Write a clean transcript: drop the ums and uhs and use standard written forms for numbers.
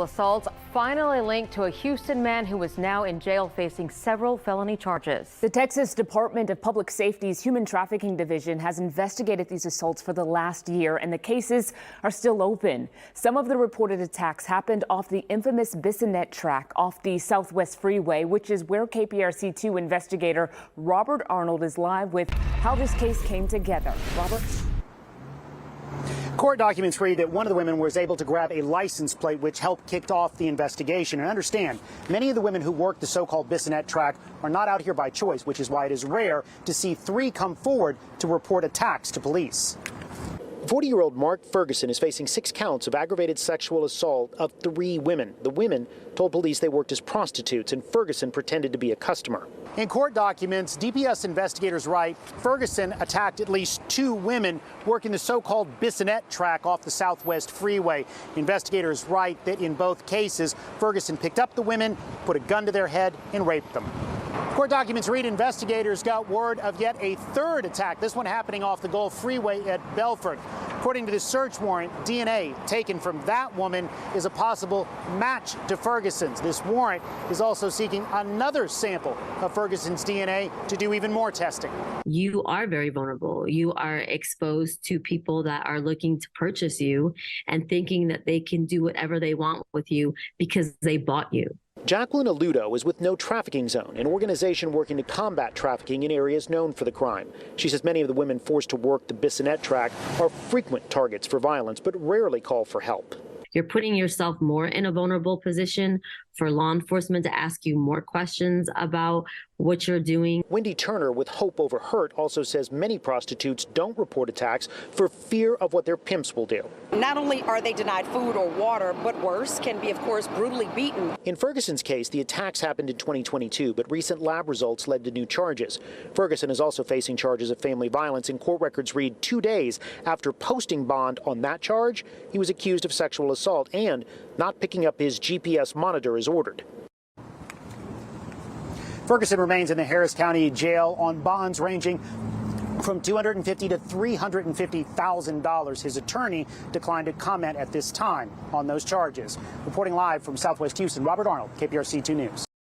Assault finally linked to a Houston man who is now in jail facing several felony charges. The Texas Department of Public Safety's Human Trafficking Division has investigated these assaults for the last year, and the cases are still open. Some of the reported attacks happened off the infamous Bissonnet track off the Southwest Freeway, which is where KPRC2 investigator Robert Arnold is live with how this case came together. Robert? Court documents read that one of the women was able to grab a license plate, which helped kick off the investigation. And understand, many of the women who work the so-called Bissonnet track are not out here by choice, which is why it is rare to see 3 come forward to report attacks to police. 40-year-old Mark Ferguson is facing 6 counts of aggravated sexual assault of 3 women. The women told police they worked as prostitutes, and Ferguson pretended to be a customer. In court documents, DPS investigators write Ferguson attacked at least 2 women working the so-called Bissonnet track off the Southwest Freeway. Investigators write that in both cases, Ferguson picked up the women, put a gun to their head, and raped them. Court documents read investigators got word of yet a 3rd attack, this one happening off the Gulf Freeway at Belford. According to the search warrant, DNA taken from that woman is a possible match to Ferguson's. This warrant is also seeking another sample of Ferguson's DNA to do even more testing. You are very vulnerable. You are exposed to people that are looking to purchase you and thinking that they can do whatever they want with you because they bought you. Jacqueline Aludo is with No Trafficking Zone, an organization working to combat trafficking in areas known for the crime. She says many of the women forced to work the Bissonnet track are frequent targets for violence, but rarely call for help. You're putting yourself more in a vulnerable position for law enforcement to ask you more questions about what you're doing. Wendy Turner with Hope Over Hurt also says many prostitutes don't report attacks for fear of what their pimps will do. Not only are they denied food or water, but worse, can be, of course, brutally beaten. In Ferguson's case, the attacks happened in 2022, but recent lab results led to new charges. Ferguson is also facing charges of family violence, and court records read 2 days after posting bond on that charge, he was accused of sexual assault and not picking up his GPS monitor as ordered. Ferguson remains in the Harris County Jail on bonds ranging from $250,000 to $350,000. His attorney declined to comment at this time on those charges. Reporting live from Southwest Houston, Robert Arnold, KPRC2 News.